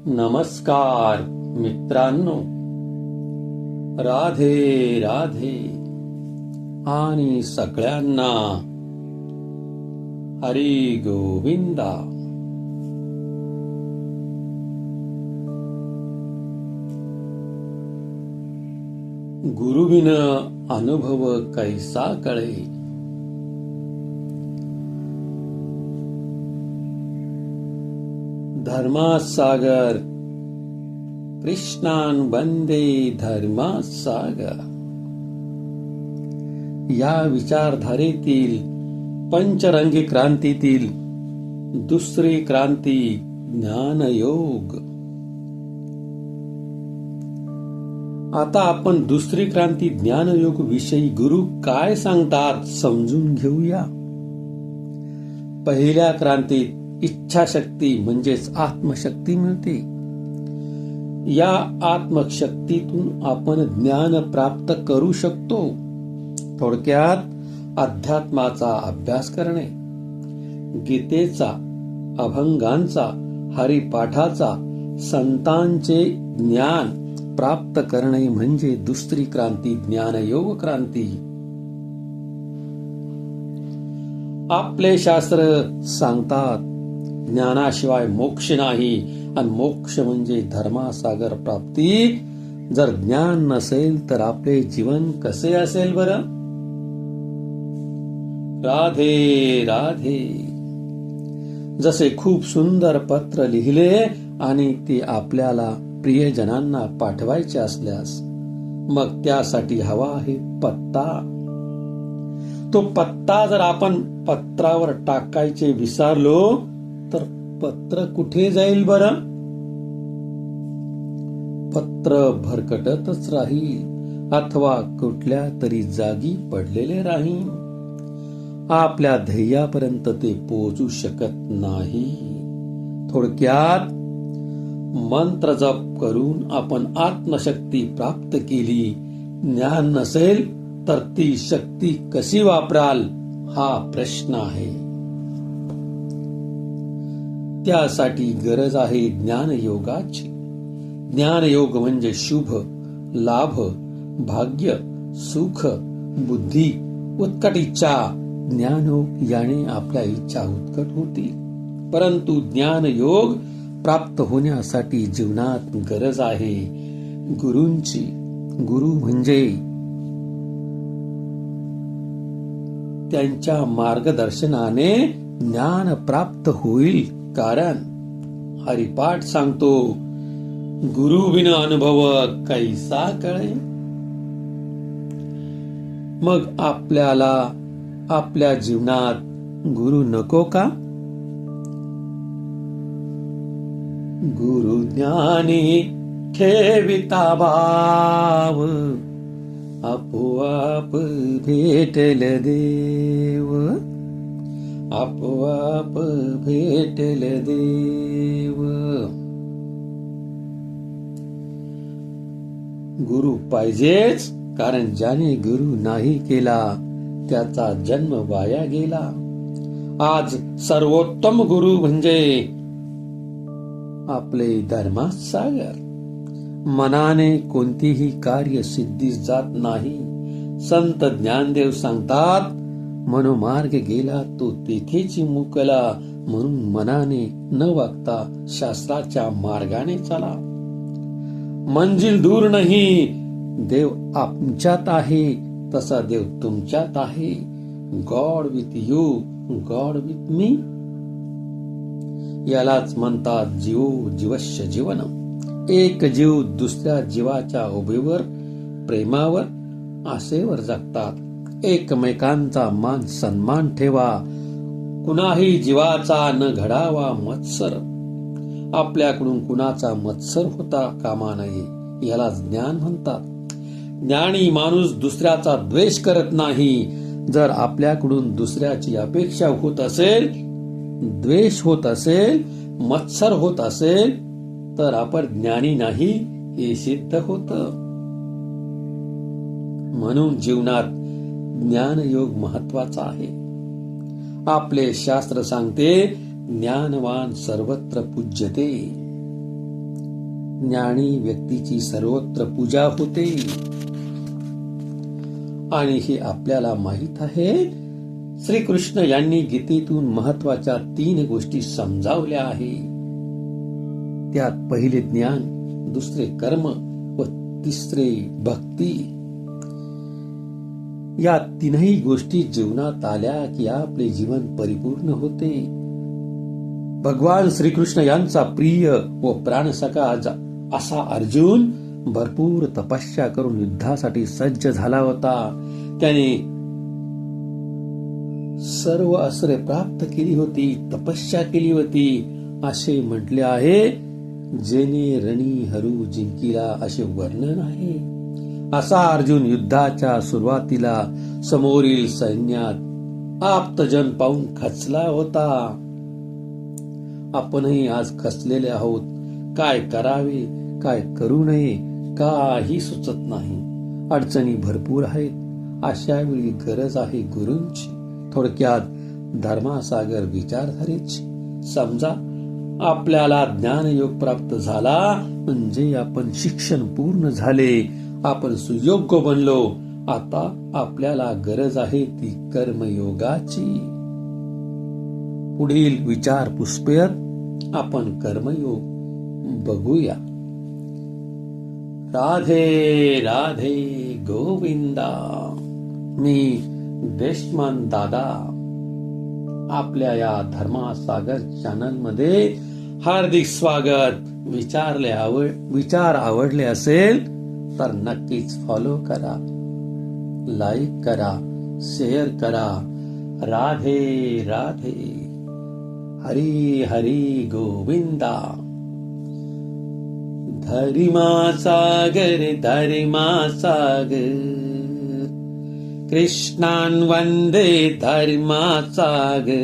नमस्कार मित्रांनो, राधे राधे आणि सगळ्यांना हरी गोविंदा. गुरुविन अनुभव कैसा कळे, धर्मासागर कृष्णान वंदे धर्मासागर. या विचारधारेतील पंचरंगी क्रांतीतील दुसरी क्रांती ज्ञानयोग. आता आपण दुसरी क्रांती ज्ञानयोग विषयी गुरु काय सांगतात समजून घेऊया. पहिल्या क्रांतीत इच्छाशक्ती म्हणजेच आत्मशक्ती मिळते. या आत्मशक्तीतून आपण ज्ञान प्राप्त करू शकतो. थोडक्यात अध्यात्माचा अभ्यास करणे, गीतेचा, अभंगांचा, हरिपाठाचा, संतांचे ज्ञान प्राप्त करणे म्हणजे दुसरी क्रांती ज्ञानयोग क्रांती. आपले शास्त्र सांगतात ज्ञानाशिवाय मोक्ष नाही, आणि मोक्ष म्हणजे धर्मासागर प्राप्ती. जर ज्ञान नसेल तर आपले जीवन कसे असेल बरं. राधे राधे. जसे खूप सुंदर पत्र लिहिले आणि ते आपल्याला प्रियजनांना पाठवायचे असल्यास मग त्यासाठी हवा आहे पत्ता. तो पत्ता जर आपण पत्रावर टाकायचे विसरलो तर पत्र कुठे जाईल बरं. पत्र भरकटतच राहील अथवा कुठल्या तरी जागी पडलेले राहील. आपल्या ध्येयापर्यंत ते पोहोचू शकत नाही. थोडक्यात मंत्र जप करून आपण आत्मशक्ती प्राप्त केली. ज्ञान नसेल तर ती शक्ती कशी वापराल हा प्रश्न आहे. त्यासाठी गरज आहे ज्ञानयोगाची. ज्ञानयोग म्हणजे शुभ, लाभ, भाग्य, सुख, बुद्धी, उत्कट इच्छा. ज्ञानयोग याने आपल्या इच्छा उत्कट होतील. परंतु ज्ञानयोग प्राप्त होण्यासाठी जीवनात गरज आहे गुरूंची. गुरु म्हणजे त्यांच्या मार्गदर्शनाने ज्ञान प्राप्त होईल. कारण हरिपाठ सांगतो गुरु बिन अनुभव कैसा कळे. मग आपल्याला आपल्या जीवनात गुरु नको का. गुरु ज्ञानी ठेविता भाव, आपोआप भेटल देव. आपोआप भेटल देव. गुरु पाहिजेच, कारण ज्याने गुरु नाही केला त्याचा जन्म वाया गेला. आज सर्वोत्तम गुरु म्हणजे आपले धर्मासागर. मनाने कोणतीही कार्य सिद्धीस जात नाही. संत ज्ञानदेव सांगतात मनोमार्ग गेला तो तेथेच मुकला. म्हणून मनाने न वागता शास्त्राच्या मार्गाने चला. मंजिल दूर नाही, देव आमच्यात आहे तसा देव तुमच्यात आहे. God with you, God with me. यालाच म्हणतात जीवो जीवस्य जीवनम. एक जीव दुसऱ्या जीवाच्या उभेवर, प्रेमावर, आशेवर जगतात. एकमेकांचा मान सन्मान ठेवा. कुणाही जीवाचा न घडावा मत्सर. आपल्याकडून कुणाचा मत्सर होता कामा नये. याला ज्ञान म्हणतात. ज्ञानी माणूस दुसऱ्याचा द्वेष करत नाही. जर आपल्याकडून दुसऱ्याची अपेक्षा होत असेल, द्वेष होत असेल, मत्सर होत असेल तर आपण ज्ञानी नाही हे सिद्ध होत. म्हणून जीवनात ज्ञानयोग महत्वाचा आहे. आपले शास्त्र सांगते ज्ञानवान सर्वत्र पूज्यते. ज्ञानी व्यक्तीची सर्वत्र पूजा होते. आणि हे आपल्याला माहित आहे. श्रीकृष्ण यांनी गीतेतून महत्वाच्या 3 गोष्टी समजावल्या आहे. त्यात पहिले ज्ञान, दुसरे कर्म व तिसरे भक्ती. या 3ही गोष्टी जीवनात आल्या की आपले जीवन परिपूर्ण होते. भगवान श्रीकृष्ण यांचा प्रिय व प्राणसखा असा अर्जुन भरपूर तपस्या करून युद्धासाठी सज्ज झाला होता. त्याने सर्व अस्त्रे प्राप्त केली होती, तपस्या केली होती. असे म्हटले आहे, जेने रणी हरू जिंकिला असे वर्णन आहे. असा अर्जुन युद्धाच्या सुरुवातीला समोरील सैन्यात आप्तजन पाहून खचला होता. आपणही आज खचलेले आहोत. काय करावे, काय करू नये, काही सुचत नाही. अडचणी भरपूर आहेत. अशा वेळी गरज आहे गुरूंची, थोडक्यात धर्मासागर विचारधारेची. समजा आपल्याला ज्ञानयोग प्राप्त झाला म्हणजे आपण शिक्षण पूर्ण झाले, आपण सुयोग्य बनलो. आता आपल्याला गरज आहे ती कर्मयोगाची. पुढील विचार पुष्पेत आपण कर्मयोग बघूया. राधे राधे गोविंदा. मी देशमान दादा आपल्या या धर्मासागर चॅनल मध्ये हार्दिक स्वागत. विचार आवडले असेल तर नक्कीच फॉलो करा, लाईक करा, शेअर करा. राधे राधे. हरी हरी गोविंदा. धर्मासागर धर्मासागर कृष्णान् वंदे धर्मासागर.